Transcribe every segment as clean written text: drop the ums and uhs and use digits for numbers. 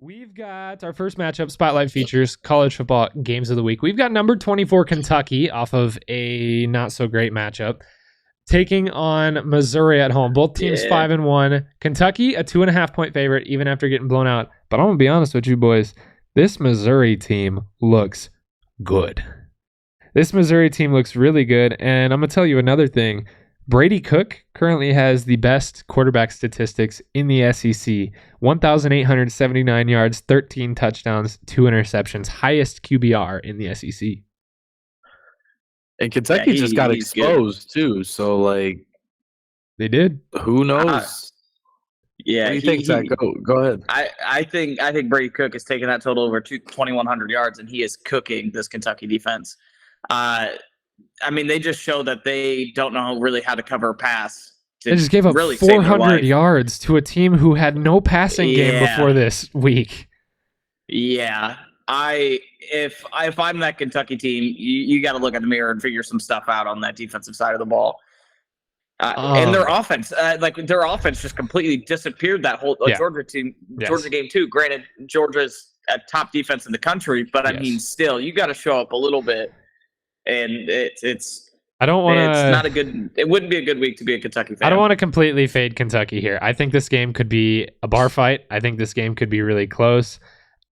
We've got our first matchup, Spotlight features college football games of the week. We've got number 24 Kentucky off of a not so great matchup, taking on Missouri at home. Both teams 5-1. Kentucky, a 2.5-point favorite, even after getting blown out. But I'm going to be honest with you boys. This Missouri team looks good. This Missouri team looks really good. And I'm going to tell you another thing. Brady Cook currently has the best quarterback statistics in the SEC. 1,879 yards, 13 touchdowns, 2 interceptions. Highest QBR in the SEC. And Kentucky just got exposed too. So they did. Who knows? Yeah. What do you think, Zach? Go ahead. I think Brady Cook is taking that total over 2,100 yards, and he is cooking this Kentucky defense. They just show that they don't know really how to cover a pass. They just gave up 400 yards to a team who had no passing game before this week. Yeah. If I'm that Kentucky team, you got to look at the mirror and figure some stuff out on that defensive side of the ball. And their offense, their offense just completely disappeared that whole Georgia team, Georgia game too. Granted, Georgia's a top defense in the country, but still, you got to show up a little bit. And it's I don't want to. It's not a good. It wouldn't be a good week to be a Kentucky fan. I don't want to completely fade Kentucky here. I think this game could be a bar fight. I think this game could be really close.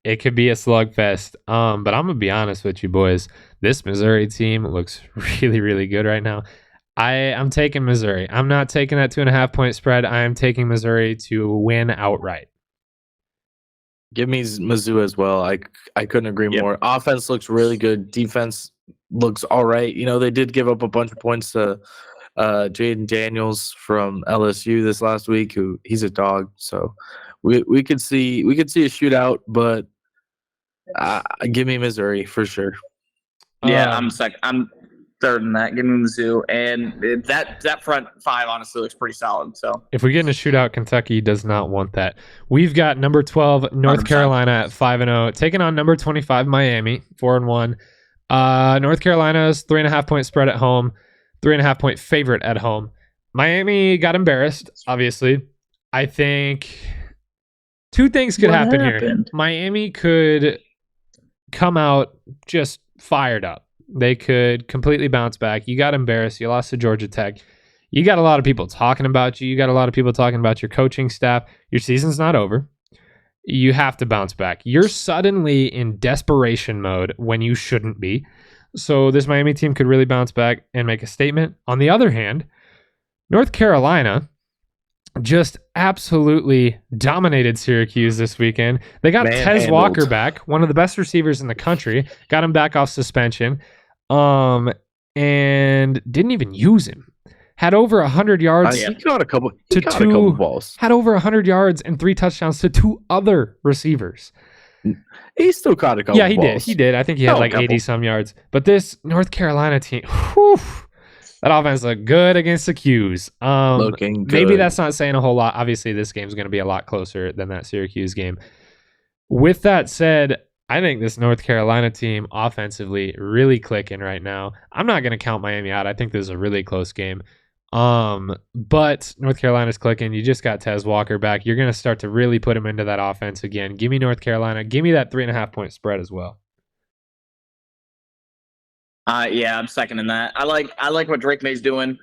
It could be a slugfest. But I'm gonna be honest with you boys. This Missouri team looks really, really good right now. I'm taking Missouri. I'm not taking that 2.5-point spread. I am taking Missouri to win outright. Give me Mizzou as well. I couldn't agree more. Offense looks really good. Defense looks all right. They did give up a bunch of points to Jaden Daniels from LSU this last week. Who he's a dog. So we could see a shootout, but give me Missouri for sure. Yeah, I'm second. I'm third in that. Give me Mizzou, and that front five honestly looks pretty solid. So if we get in a shootout, Kentucky does not want that. We've got number 12 North 100%. Carolina at 5-0, taking on number 25 Miami 4-1. North Carolina's 3.5-point spread at home, 3.5-point favorite at home. Miami got embarrassed, obviously. I think two things could happen here. Miami could come out just fired up. They could completely bounce back. You got embarrassed. You lost to Georgia Tech. You got a lot of people talking about you. You got a lot of people talking about your coaching staff. Your season's not over. You have to bounce back. You're suddenly in desperation mode when you shouldn't be. So this Miami team could really bounce back and make a statement. On the other hand, North Carolina just absolutely dominated Syracuse this weekend. They got Tez Walker back, one of the best receivers in the country. Got him back off suspension, and didn't even use him. Had over 100 yards. He caught a couple balls. Had over 100 yards and 3 touchdowns to 2 other receivers. He still caught a couple balls. Yeah, he did. I think he had 80-some yards. But this North Carolina team, that offense looked good against the Qs. Looking good. Maybe that's not saying a whole lot. Obviously, this game's going to be a lot closer than that Syracuse game. With that said, I think this North Carolina team offensively really clicking right now. I'm not going to count Miami out. I think this is a really close game. But North Carolina's clicking. You just got Tez Walker back. You're going to start to really put him into that offense again. Give me North Carolina. Give me that 3.5-point spread as well. I'm seconding that. I like what Drake May's doing.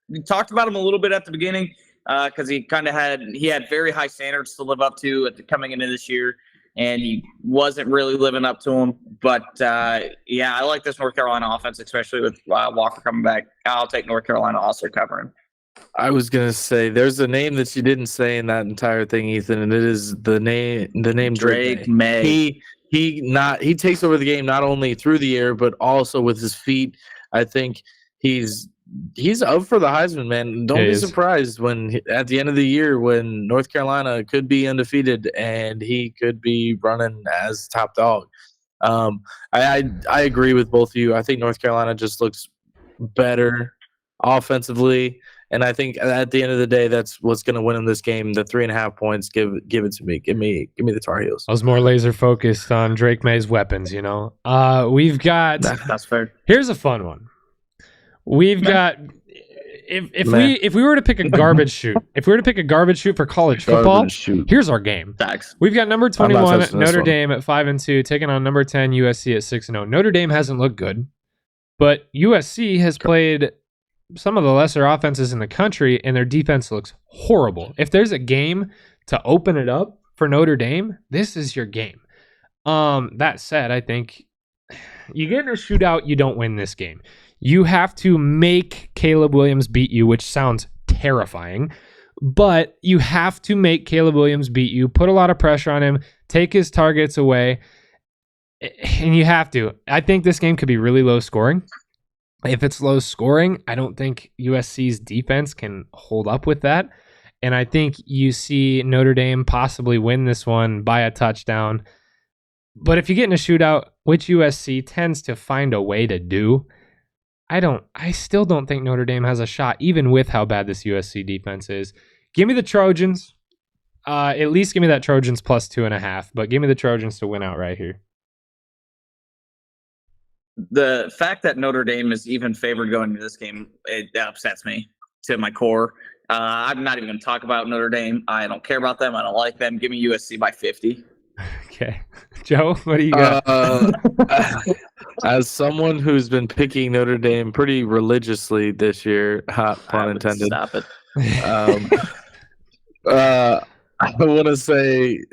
We talked about him a little bit at the beginning because he had very high standards to live up to coming into this year, and he wasn't really living up to them. But I like this North Carolina offense, especially with Walker coming back. I'll take North Carolina also covering. I was gonna say there's a name that you didn't say in that entire thing, Ethan, and it is the name Drake May. He takes over the game not only through the air but also with his feet. I think he's up for the Heisman, man. Don't be surprised when at the end of the year when North Carolina could be undefeated and he could be running as top dog. I agree with both of you. I think North Carolina just looks better offensively. And I think at the end of the day, that's what's going to win in this game. The 3.5 points, give it to me. Give me the Tar Heels. I was more laser focused on Drake May's weapons. We've got. That's fair. Here's a fun one. We've got If we were to pick a garbage shoot, for college football, here's our game. Facts. We've got number 21 Notre Dame at 5-2, taking on number 10 USC at 6-0. Notre Dame hasn't looked good, but USC has played some of the lesser offenses in the country, and their defense looks horrible. If there's a game to open it up for Notre Dame, this is your game. That said, I think you get in a shootout, you don't win this game. You have to make Caleb Williams beat you, which sounds terrifying, but you have to make Caleb Williams beat you, put a lot of pressure on him, take his targets away, and you have to. I think this game could be really low scoring. If it's low scoring, I don't think USC's defense can hold up with that, and I think you see Notre Dame possibly win this one by a touchdown. But if you get in a shootout, which USC tends to find a way to do, I still don't think Notre Dame has a shot, even with how bad this USC defense is. Give me the Trojans. At least give me that Trojans plus 2.5, but give me the Trojans to win out right here. The fact that Notre Dame is even favored going into this game, that upsets me to my core. I'm not even going to talk about Notre Dame. I don't care about them. I don't like them. Give me USC by 50. Okay. Joe, what do you got? As someone who's been picking Notre Dame pretty religiously this year, hot pun intended. Stop it. I want to say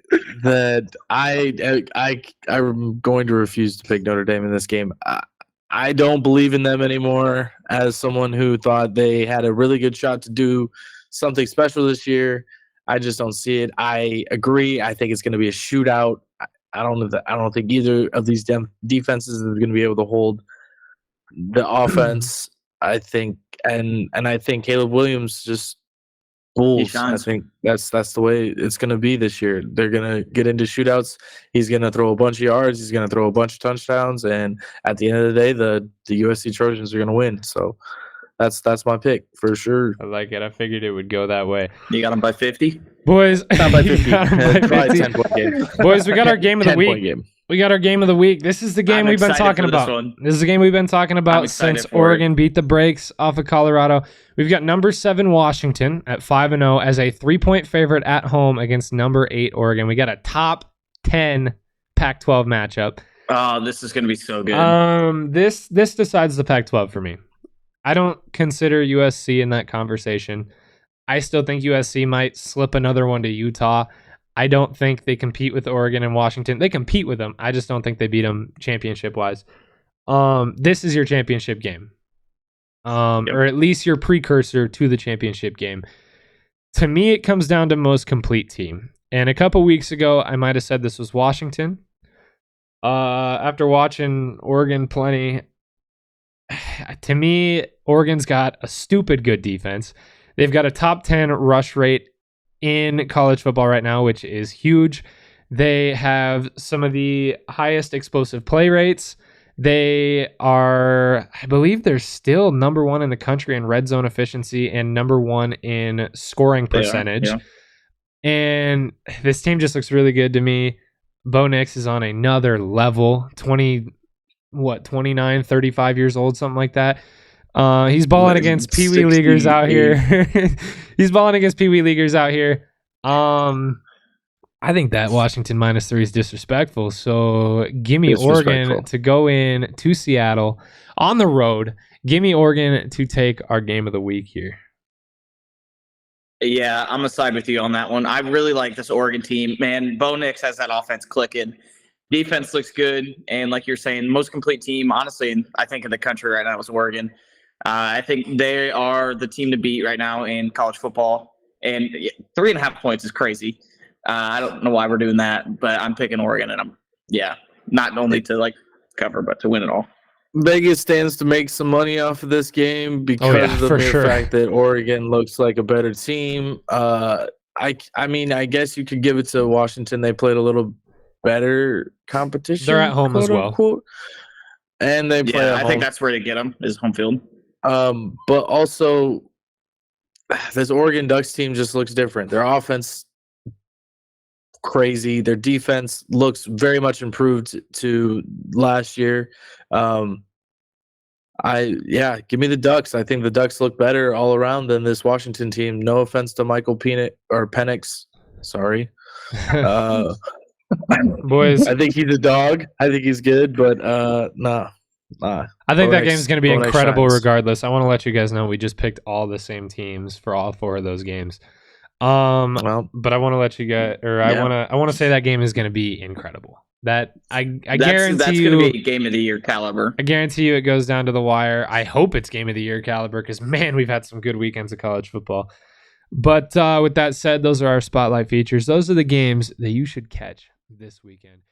that I'm going to refuse to pick Notre Dame in this game. I don't believe in them anymore. As someone who thought they had a really good shot to do something special this year, I just don't see it. I agree. I think it's going to be a shootout. I don't think either of these defenses is going to be able to hold the offense. I think, and I think Caleb Williams just bulls. I think that's the way it's going to be this year. They're going to get into shootouts. He's going to throw a bunch of yards. He's going to throw a bunch of touchdowns, and at the end of the day, the USC Trojans are going to win. So that's my pick for sure. I like it. I figured it would go that way. You got him by 50? Boys, not by 50. Probably 10-point game. Boys, we got our game of the week. Game. We got our game of the week. This is the game we've been talking about. This is the game we've been talking about since Oregon beat the brakes off of Colorado. We've got number 7 Washington at 5-0 as a 3-point favorite at home against number 8 Oregon. We got a top 10 Pac-12 matchup. Oh, this is going to be so good. This decides the Pac-12 for me. I don't consider USC in that conversation. I still think USC might slip another one to Utah. I don't think they compete with Oregon and Washington. They compete with them. I just don't think they beat them championship-wise. This is your championship game. Or at least your precursor to the championship game. To me, it comes down to most complete team. And a couple weeks ago, I might have said this was Washington. After watching Oregon plenty, to me, Oregon's got a stupid good defense. They've got a top 10 rush rate in college football right now, which is huge. They have some of the highest explosive play rates. They are, I believe they're still number 1 in the country in red zone efficiency and number 1 in scoring percentage. Yeah. And this team just looks really good to me. Bo Nix is on another level, 29, 35 years old, something like that. He's balling against Pee Wee leaguers out here. He's balling against Pee Wee leaguers out here. I think that Washington -3 is disrespectful. So give me Oregon to go in to Seattle on the road. Give me Oregon to take our game of the week here. Yeah, I'm going to side with you on that one. I really like this Oregon team. Man, Bo Nix has that offense clicking. Defense looks good. And like you're saying, most complete team, honestly, I think in the country right now is Oregon. I think they are the team to beat right now in college football. And 3.5 points is crazy. I don't know why we're doing that, but I'm picking Oregon, and I'm not only to cover, but to win it all. Vegas stands to make some money off of this game because of the mere fact that Oregon looks like a better team. I mean, I guess you could give it to Washington. They played a little better competition. They're at home as well, unquote. And they play. I think that's where they get them is home field. But also, this Oregon Ducks team just looks different. Their offense crazy. Their defense looks very much improved to last year. Give me the Ducks. I think the Ducks look better all around than this Washington team. No offense to Michael Penix. Sorry. Boys, I think he's a dog. I think he's good, but nah. I think that game's going to be incredible regardless. I want to let you guys know we just picked all the same teams for all 4 of those games. But I want to let you guys, I want to say that game is going to be incredible. That I guarantee that's you, going to be game of the year caliber. I guarantee you it goes down to the wire. I hope it's game of the year caliber because man, we've had some good weekends of college football. But with that said, those are our spotlight features. Those are the games that you should catch this weekend.